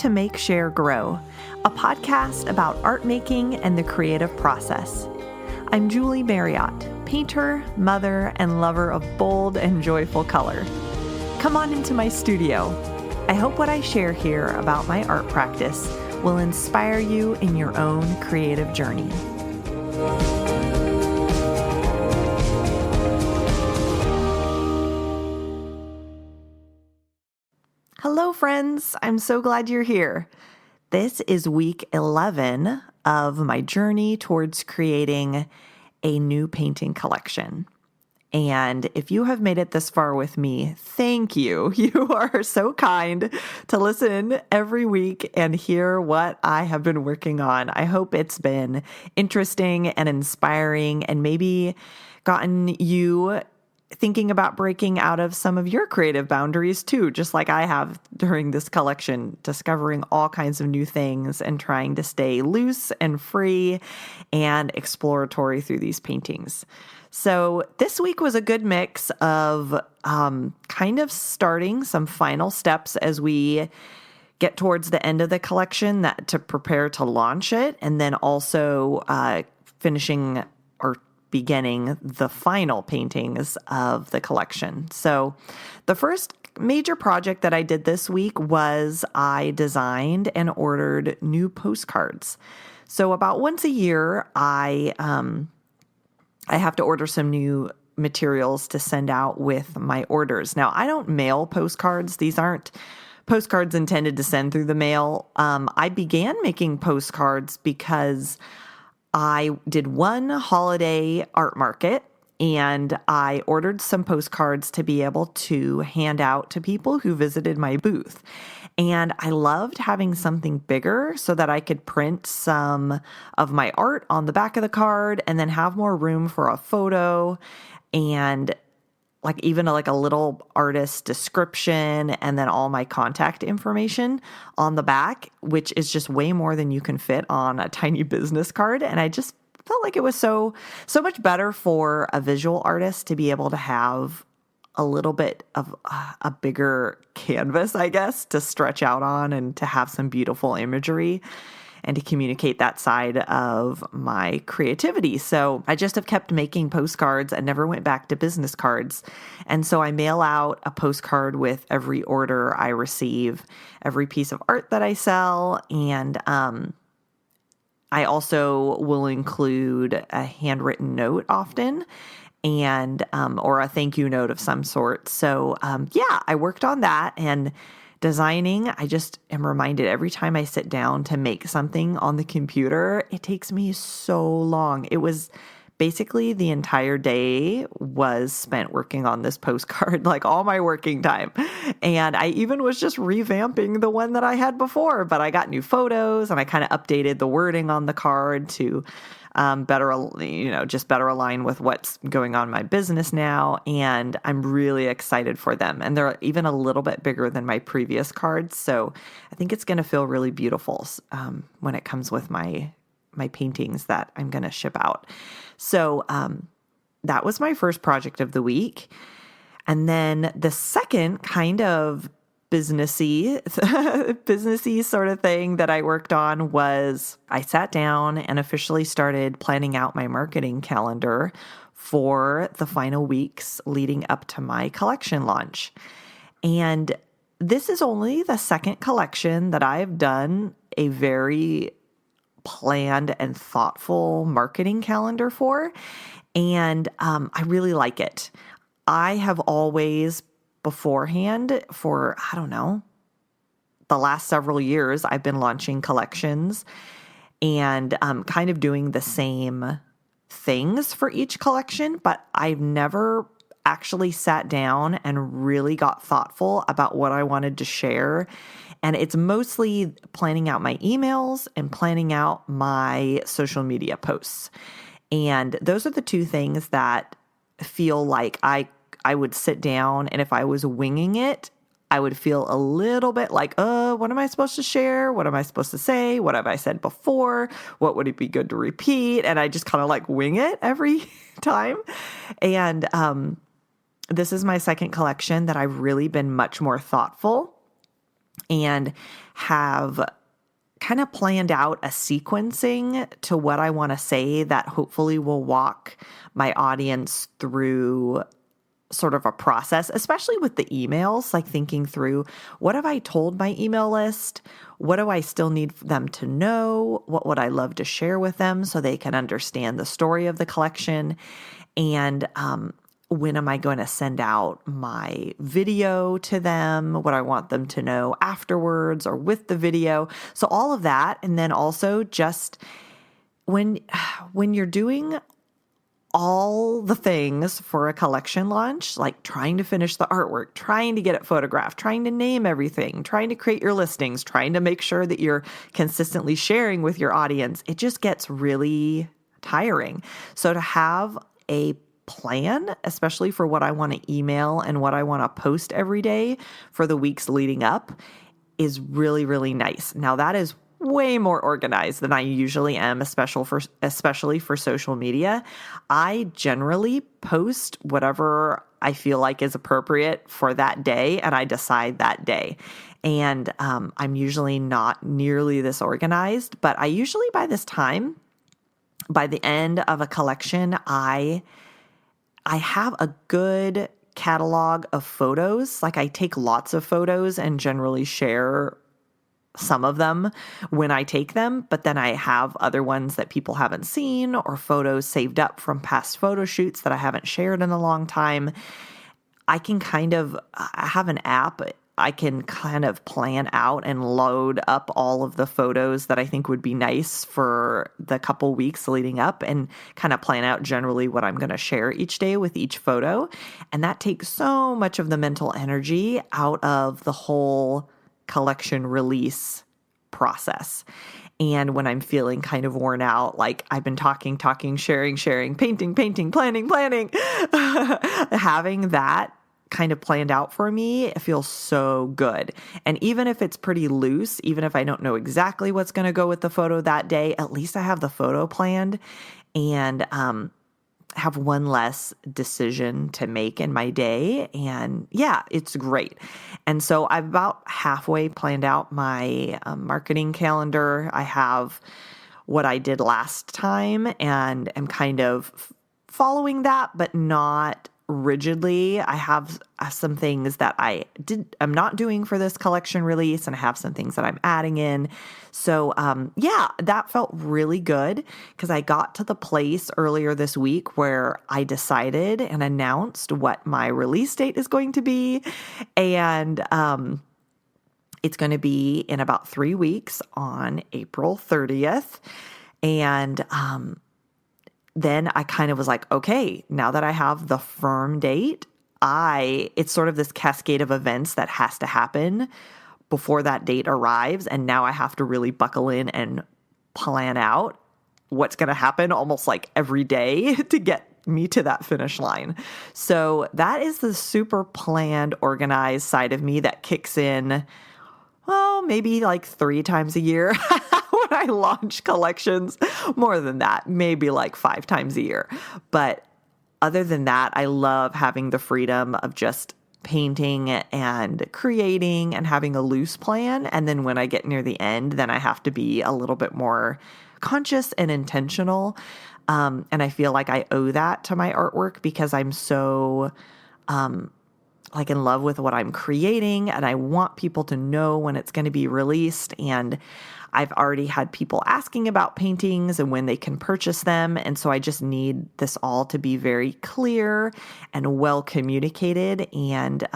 to Make, Share, Grow, a podcast about art making and the creative process. I'm Julie Marriott, painter, mother, and lover of bold and joyful color. Come on into my studio. I hope what I share here about my art practice will inspire you in your own creative journey. Hello, friends. I'm so glad you're here. This is week 11 of my journey towards creating a new painting collection. And if you have made it this far with me, thank you. You are so kind to listen every week and hear what I have been working on. I hope it's been interesting and inspiring and maybe gotten you thinking about breaking out of some of your creative boundaries too, just like I have during this collection, discovering all kinds of new things and trying to stay loose and free and exploratory through these paintings. So this week was a good mix of kind of starting some final steps as we get towards the end of the collection that to prepare to launch it, and then also finishing or beginning the final paintings of the collection. So the first major project that I did this week was I designed and ordered new postcards. So about once a year, I have to order some new materials to send out with my orders. Now, I don't mail postcards. These aren't postcards intended to send through the mail. I began making postcards because I did one holiday art market and I ordered some postcards to be able to hand out to people who visited my booth. And I loved having something bigger so that I could print some of my art on the back of the card and then have more room for a photo and like even like a little artist description and then all my contact information on the back, which is just way more than you can fit on a tiny business card. And I just felt like it was so much better for a visual artist to be able to have a little bit of a bigger canvas, I guess, to stretch out on and to have some beautiful imagery and to communicate that side of my creativity. So I just have kept making postcards and never went back to business cards. And so I mail out a postcard with every order I receive, every piece of art that I sell. And I also will include a handwritten note often and or a thank you note of some sort. So I worked on that, and designing, I just am reminded every time I sit down to make something on the computer, it takes me so long. It was basically the entire day was spent working on this postcard, like all my working time. And I even was just revamping the one that I had before, but I got new photos and I kind of updated the wording on the card to better align with what's going on in my business now. And I'm really excited for them. And they're even a little bit bigger than my previous cards. So I think it's going to feel really beautiful when it comes with my paintings that I'm going to ship out. So that was my first project of the week. And then the second kind of businessy sort of thing that I worked on was I sat down and officially started planning out my marketing calendar for the final weeks leading up to my collection launch. And this is only the second collection that I've done a very planned and thoughtful marketing calendar for. And I really like it. I have always beforehand for, the last several years, I've been launching collections and kind of doing the same things for each collection, but I've never actually sat down and really got thoughtful about what I wanted to share. And it's mostly planning out my emails and planning out my social media posts. And those are the two things that feel like I would sit down, and if I was winging it, I would feel a little bit like, what am I supposed to share? What am I supposed to say? What have I said before? What would it be good to repeat? And I just kind of like wing it every time. And this is my second collection that I've really been much more thoughtful and have kind of planned out a sequencing to what I want to say that hopefully will walk my audience through sort of a process, especially with the emails, like thinking through, what have I told my email list? What do I still need them to know? What would I love to share with them so they can understand the story of the collection? And when am I going to send out my video to them? What I want them to know afterwards or with the video. So all of that. And then also just when you're doing all the things for a collection launch, like trying to finish the artwork, trying to get it photographed, trying to name everything, trying to create your listings, trying to make sure that you're consistently sharing with your audience, it just gets really tiring. So to have a plan, especially for what I want to email and what I want to post every day for the weeks leading up, is really, really nice. Now that is way more organized than I usually am, especially for social media. I generally post whatever I feel like is appropriate for that day, and I decide that day. And I'm usually not nearly this organized, but I usually by this time, by the end of a collection, I have a good catalog of photos. Like I take lots of photos and generally share some of them when I take them, but then I have other ones that people haven't seen or photos saved up from past photo shoots that I haven't shared in a long time. I have an app. I can kind of plan out and load up all of the photos that I think would be nice for the couple weeks leading up and kind of plan out generally what I'm going to share each day with each photo. And that takes so much of the mental energy out of the whole collection release process. And when I'm feeling kind of worn out, like I've been talking, sharing, painting, planning, having that kind of planned out for me, it feels so good. And even if it's pretty loose, even if I don't know exactly what's going to go with the photo that day, at least I have the photo planned and have one less decision to make in my day. And yeah, it's great. And so I've about halfway planned out my marketing calendar. I have what I did last time and am kind of following that, but not rigidly. I have some things that I'm not doing for this collection release, and I have some things that I'm adding in. So yeah, that felt really good because I got to the place earlier this week where I decided and announced what my release date is going to be. And it's going to be in about 3 weeks on April 30th. And then I kind of was like, okay, now that I have the firm date, it's sort of this cascade of events that has to happen before that date arrives. And now I have to really buckle in and plan out what's going to happen almost like every day to get me to that finish line. So that is the super planned, organized side of me that kicks in, well, maybe like 3 times a year. When I launch collections, more than that, maybe like 5 times a year. But other than that, I love having the freedom of just painting and creating and having a loose plan. And then when I get near the end, then I have to be a little bit more conscious and intentional. And I feel like I owe that to my artwork because I'm so like in love with what I'm creating, and I want people to know when it's going to be released. And I've already had people asking about paintings and when they can purchase them. And so I just need this all to be very clear and well communicated and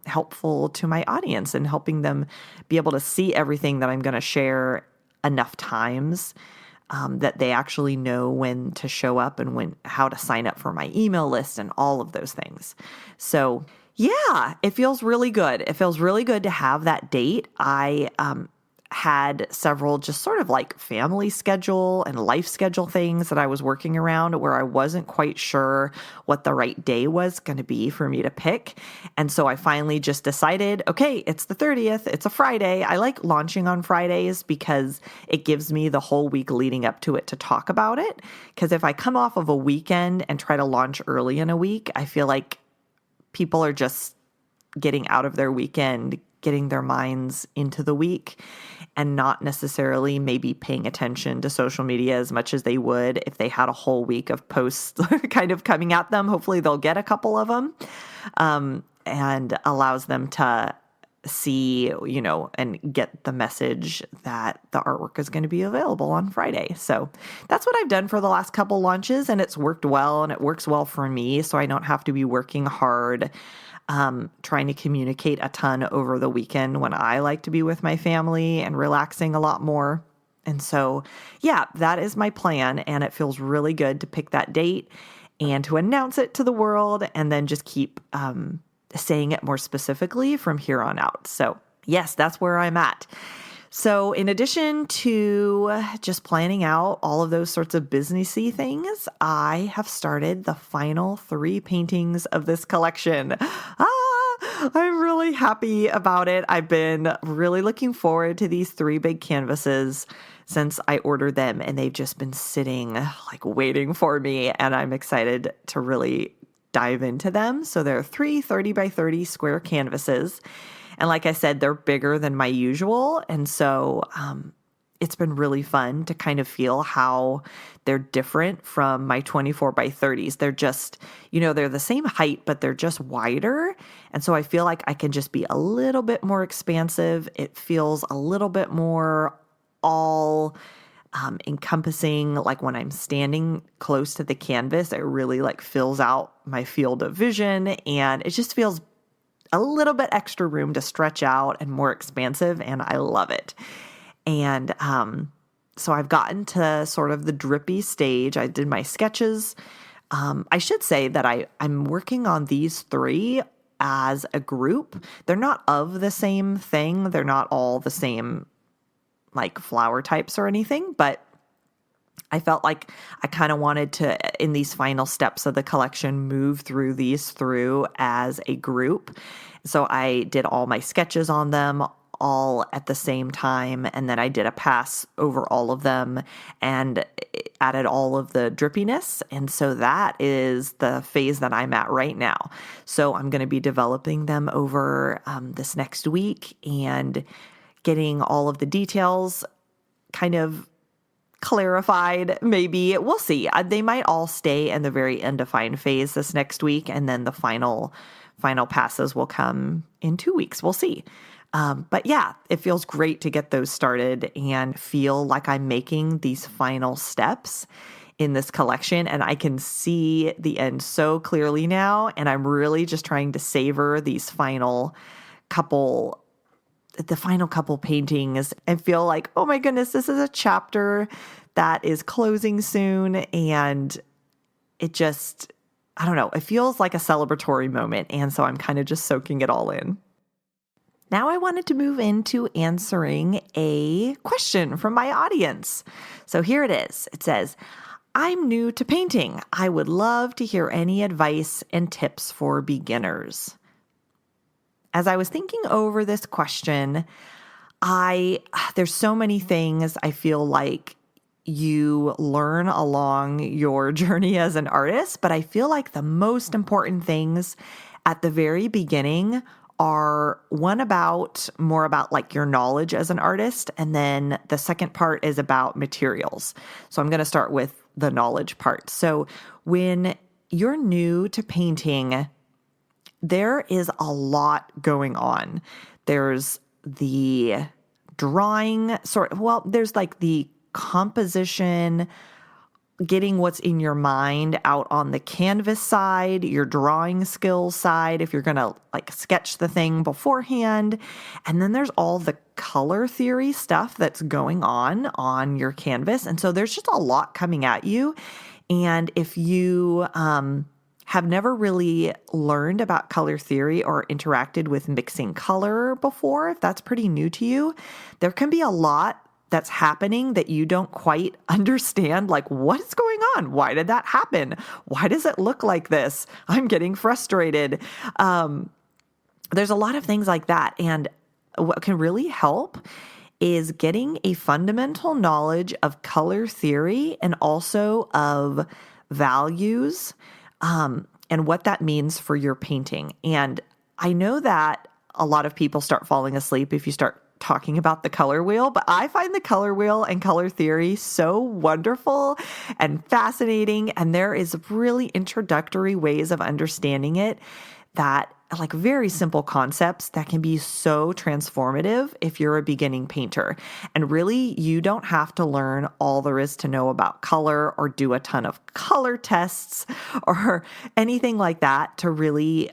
helpful to my audience, and helping them be able to see everything that I'm going to share enough times that they actually know when to show up and how to sign up for my email list and all of those things. So yeah, it feels really good. It feels really good to have that date. I had several just sort of like family schedule and life schedule things that I was working around where I wasn't quite sure what the right day was going to be for me to pick. And so I finally just decided, okay, it's the 30th. It's a Friday. I like launching on Fridays because it gives me the whole week leading up to it to talk about it. Because if I come off of a weekend and try to launch early in a week, I feel like people are just getting out of their weekend, getting their minds into the week and not necessarily maybe paying attention to social media as much as they would if they had a whole week of posts kind of coming at them. Hopefully they'll get a couple of them, and allows them to see, and get the message that the artwork is going to be available on Friday. So that's what I've done for the last couple launches, and it's worked well, and it works well for me. So I don't have to be working hard, trying to communicate a ton over the weekend when I like to be with my family and relaxing a lot more. And so, yeah, that is my plan. And it feels really good to pick that date and to announce it to the world, and then just keep, saying it more specifically from here on out. So yes, that's where I'm at. So in addition to just planning out all of those sorts of businessy things, I have started the final 3 paintings of this collection. I'm really happy about it. I've been really looking forward to these 3 big canvases since I ordered them, and they've just been sitting like waiting for me, and I'm excited to really dive into them. So there are 3 30 by 30 square canvases. And like I said, they're bigger than my usual. And so it's been really fun to kind of feel how they're different from my 24 by 30s. They're just, they're the same height, but they're just wider. And so I feel like I can just be a little bit more expansive. It feels a little bit more all encompassing. Like when I'm standing close to the canvas, it really like fills out my field of vision, and it just feels a little bit extra room to stretch out and more expansive, and I love it. And so I've gotten to sort of the drippy stage. I did my sketches. I should say that I'm working on these 3 as a group. They're not of the same thing. They're not all the same like flower types or anything, but I felt like I kind of wanted to, in these final steps of the collection, move through these through as a group. So I did all my sketches on them all at the same time, and then I did a pass over all of them and added all of the drippiness. And so that is the phase that I'm at right now. So I'm going to be developing them over this next week and getting all of the details kind of clarified. Maybe we'll see. They might all stay in the very undefined phase this next week, and then the final passes will come in 2 weeks. We'll see. But yeah, it feels great to get those started and feel like I'm making these final steps in this collection, and I can see the end so clearly now. And I'm really just trying to savor these final couple paintings and feel like, oh my goodness, this is a chapter that is closing soon. And it just, I don't know, it feels like a celebratory moment. And so I'm kind of just soaking it all in. Now I wanted to move into answering a question from my audience. So here it is. It says, I'm new to painting. I would love to hear any advice and tips for beginners. As I was thinking over this question, there's so many things I feel like you learn along your journey as an artist, but I feel like the most important things at the very beginning are more about like your knowledge as an artist, and then the second part is about materials. So I'm going to start with the knowledge part. So when you're new to painting, there is a lot going on. There's the drawing there's like the composition, getting what's in your mind out on the canvas side, your drawing skills side, if you're going to like sketch the thing beforehand. And then there's all the color theory stuff that's going on your canvas. And so there's just a lot coming at you. And if you, have never really learned about color theory or interacted with mixing color before, if that's pretty new to you, there can be a lot that's happening that you don't quite understand. Like, what is going on? Why did that happen? Why does it look like this? I'm getting frustrated. There's a lot of things like that. And what can really help is getting a fundamental knowledge of color theory and also of values, and what that means for your painting. And I know that a lot of people start falling asleep if you start talking about the color wheel, but I find the color wheel and color theory so wonderful and fascinating. And there is really introductory ways of understanding it that like very simple concepts that can be so transformative if you're a beginning painter. And really, you don't have to learn all there is to know about color or do a ton of color tests or anything like that to really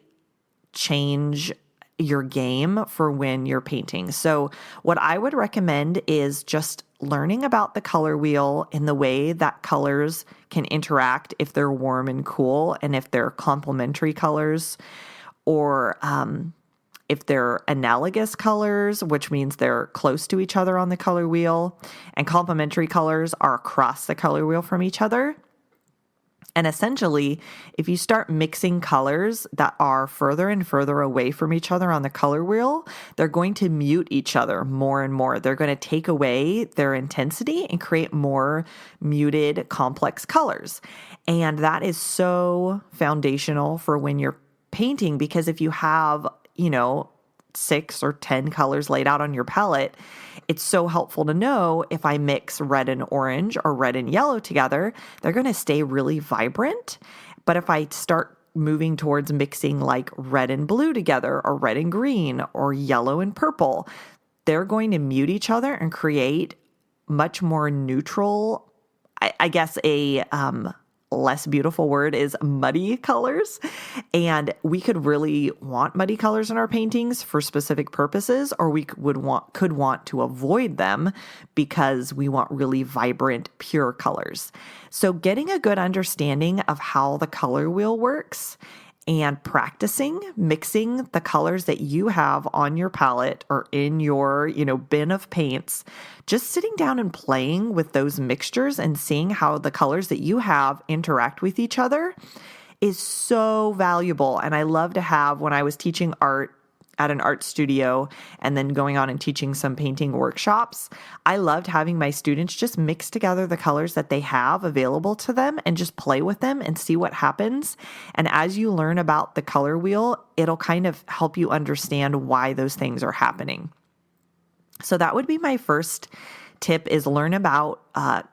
change your game for when you're painting. So what I would recommend is just learning about the color wheel in the way that colors can interact if they're warm and cool, and if they're complementary colors, or if they're analogous colors, which means they're close to each other on the color wheel, and complementary colors are across the color wheel from each other. And essentially, if you start mixing colors that are further and further away from each other on the color wheel, they're going to mute each other more and more. They're going to take away their intensity and create more muted, complex colors. And that is so foundational for when you're painting, because if you have, 6 or 10 colors laid out on your palette, it's so helpful to know if I mix red and orange or red and yellow together, they're going to stay really vibrant. But if I start moving towards mixing like red and blue together, or red and green, or yellow and purple, they're going to mute each other and create much more neutral, I guess a less beautiful word is muddy colors. And we could really want muddy colors in our paintings for specific purposes, or we could want to avoid them because we want really vibrant, pure colors. So getting a good understanding of how the color wheel works and practicing mixing the colors that you have on your palette or in your, bin of paints, just sitting down and playing with those mixtures and seeing how the colors that you have interact with each other is so valuable. And I love to have, when I was teaching art at an art studio and then going on and teaching some painting workshops, I loved having my students just mix together the colors that they have available to them and just play with them and see what happens. And as you learn about the color wheel, it'll kind of help you understand why those things are happening. So that would be my first tip, is learn about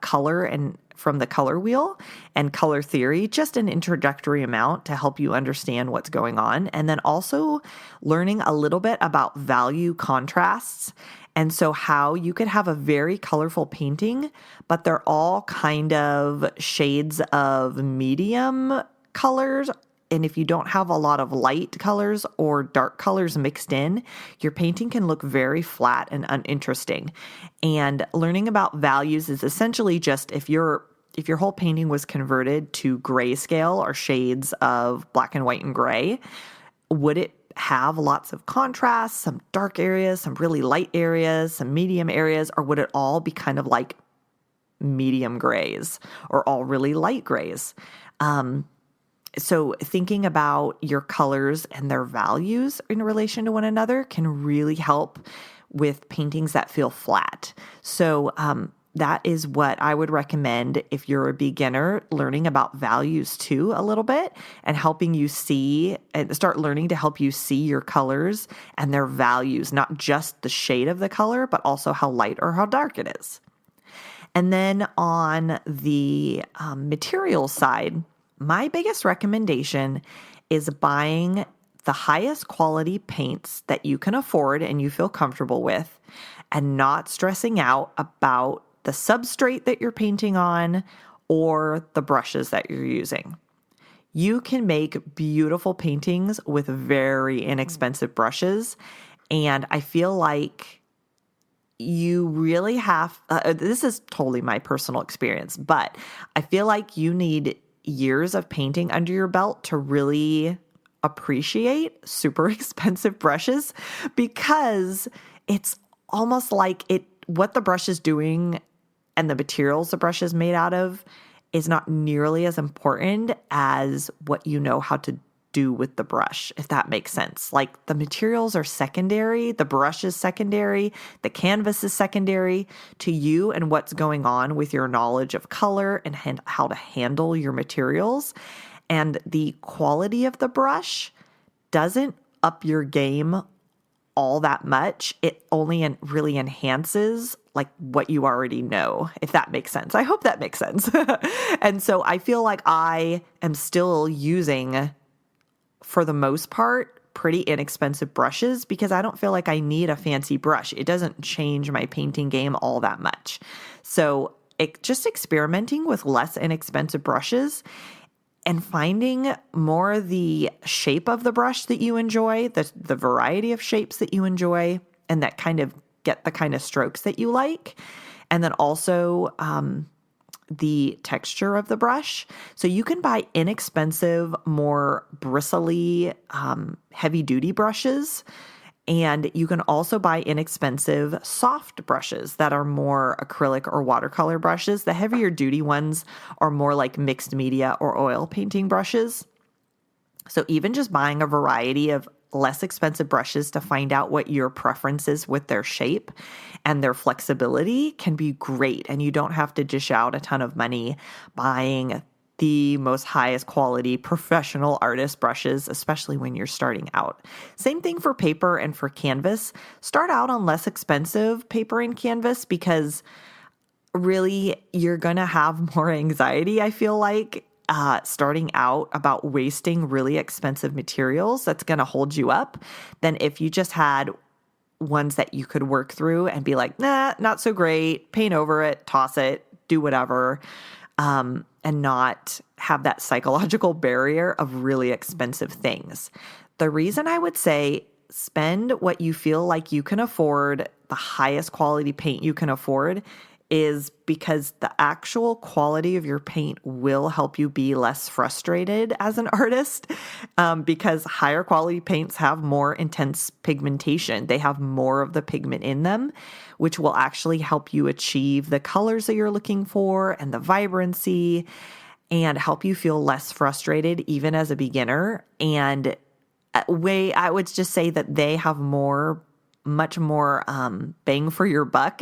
color and from the color wheel and color theory, just an introductory amount to help you understand what's going on. And then also learning a little bit about value contrasts. And so how you could have a very colorful painting, but they're all kind of shades of medium colors. And if you don't have a lot of light colors or dark colors mixed in, your painting can look very flat and uninteresting. And learning about values is essentially just if your whole painting was converted to grayscale or shades of black and white and gray, would it have lots of contrast, some dark areas, some really light areas, some medium areas, or would it all be kind of like medium grays or all really light grays? So thinking about your colors and their values in relation to one another can really help with paintings that feel flat. So that is what I would recommend if you're a beginner, learning about values too a little bit and helping you see and start learning to help you see your colors and their values, not just the shade of the color, but also how light or how dark it is. And then on the material side, my biggest recommendation is buying the highest quality paints that you can afford and you feel comfortable with, and not stressing out about the substrate that you're painting on or the brushes that you're using. You can make beautiful paintings with very inexpensive brushes, and I feel like you really have, this is totally my personal experience, but I feel like you need years of painting under your belt to really appreciate super expensive brushes, because it's almost like what the brush is doing and the materials the brush is made out of is not nearly as important as what you know how to do with the brush, if that makes sense. Like the materials are secondary, the brush is secondary, the canvas is secondary to you and what's going on with your knowledge of color and how to handle your materials. And the quality of the brush doesn't up your game all that much. It only really enhances like what you already know, if that makes sense. I hope that makes sense. And so I feel like I am still using, for the most part, pretty inexpensive brushes because I don't feel like I need a fancy brush. It doesn't change my painting game all that much. So just experimenting with less inexpensive brushes and finding more the shape of the brush that you enjoy, the variety of shapes that you enjoy, and that kind of get the kind of strokes that you like. And then also the texture of the brush. So you can buy inexpensive, more bristly, heavy-duty brushes. And you can also buy inexpensive soft brushes that are more acrylic or watercolor brushes. The heavier duty ones are more like mixed media or oil painting brushes. So even just buying a variety of less expensive brushes to find out what your preference is with their shape and their flexibility can be great. And you don't have to dish out a ton of money buying the most highest quality professional artist brushes, especially when you're starting out. Same thing for paper and for canvas. Start out on less expensive paper and canvas because really you're going to have more anxiety, I feel like, starting out about wasting really expensive materials that's going to hold you up than if you just had ones that you could work through and be like, nah, not so great, paint over it, toss it, do whatever. And not have that psychological barrier of really expensive things. The reason I would say spend what you feel like you can afford, the highest quality paint you can afford, is because the actual quality of your paint will help you be less frustrated as an artist, because higher quality paints have more intense pigmentation. They have more of the pigment in them, which will actually help you achieve the colors that you're looking for and the vibrancy and help you feel less frustrated even as a beginner. And I would just say that they have much more bang for your buck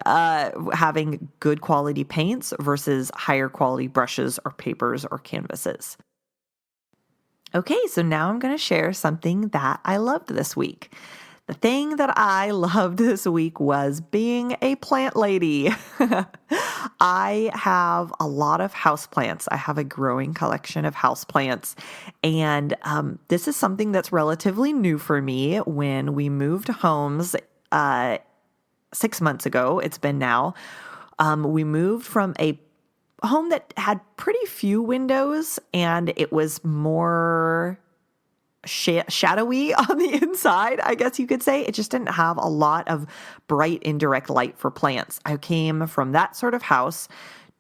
having good quality paints versus higher quality brushes or papers or canvases. Okay, so now I'm going to share something that I loved this week. The thing that I loved this week was being a plant lady. I have a lot of houseplants. I have a growing collection of houseplants. And this is something that's relatively new for me. When we moved homes 6 months ago, it's been now, we moved from a home that had pretty few windows and it was more shadowy on the inside, I guess you could say. It just didn't have a lot of bright indirect light for plants. I came from that sort of house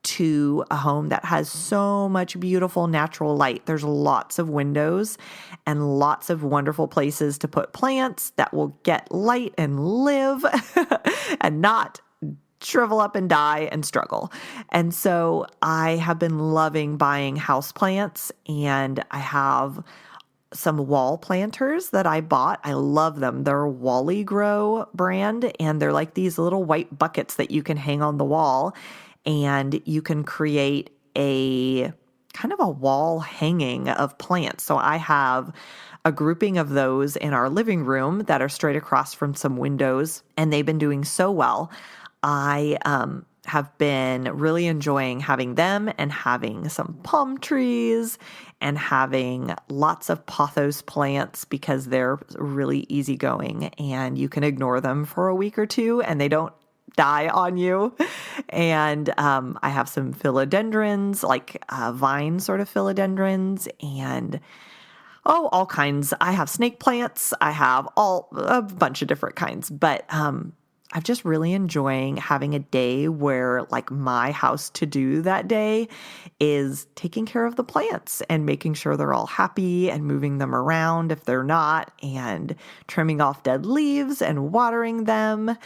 to a home that has so much beautiful natural light. There's lots of windows and lots of wonderful places to put plants that will get light and live and not shrivel up and die and struggle. And so I have been loving buying houseplants, and I have some wall planters that I bought. I love them. They're Wally Grow brand, and they're like these little white buckets that you can hang on the wall, and you can create a kind of a wall hanging of plants. So I have a grouping of those in our living room that are straight across from some windows, and they've been doing so well. I have been really enjoying having them and having some palm trees and having lots of pothos plants because they're really easygoing and you can ignore them for a week or two and they don't die on you. And I have some philodendrons, like vine sort of philodendrons, and all kinds. I have snake plants. I have a bunch of different kinds, but I'm just really enjoying having a day where like my house to do that day is taking care of the plants and making sure they're all happy and moving them around if they're not, and trimming off dead leaves and watering them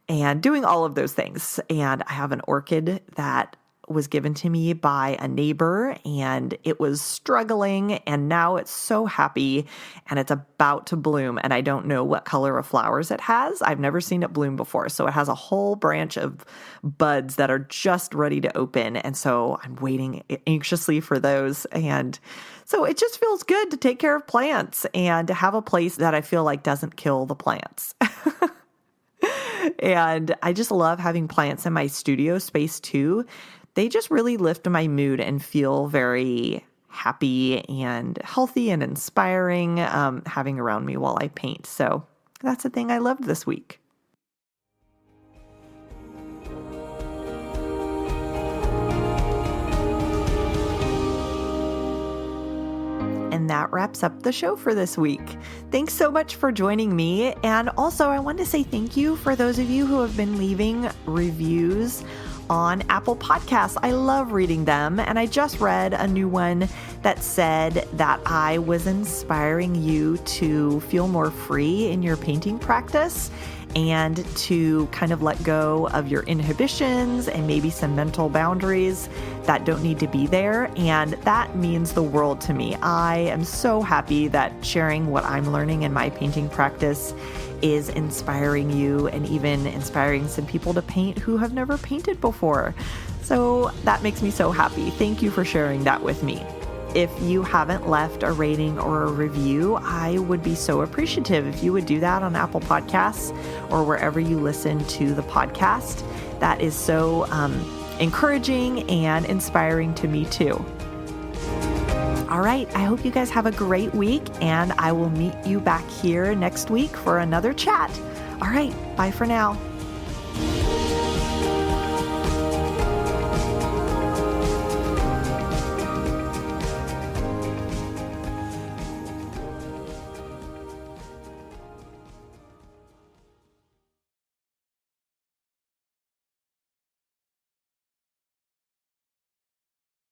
and doing all of those things. And I have an orchid that was given to me by a neighbor, and it was struggling, and now it's so happy and it's about to bloom. And I don't know what color of flowers it has. I've never seen it bloom before. So it has a whole branch of buds that are just ready to open. And so I'm waiting anxiously for those. And so it just feels good to take care of plants and to have a place that I feel like doesn't kill the plants. And I just love having plants in my studio space too. They just really lift my mood and feel very happy and healthy and inspiring having around me while I paint. So that's the thing I loved this week. And that wraps up the show for this week. Thanks so much for joining me. And also, I want to say thank you for those of you who have been leaving reviews on Apple Podcasts. I love reading them. And I just read a new one that said that I was inspiring you to feel more free in your painting practice and to kind of let go of your inhibitions and maybe some mental boundaries that don't need to be there. And that means the world to me. I am so happy that sharing what I'm learning in my painting practice is inspiring you and even inspiring some people to paint who have never painted before. So that makes me so happy. Thank you for sharing that with me. If you haven't left a rating or a review, I would be so appreciative if you would do that on Apple Podcasts or wherever you listen to the podcast. That is so encouraging and inspiring to me too. All right, I hope you guys have a great week, and I will meet you back here next week for another chat. All right, bye for now.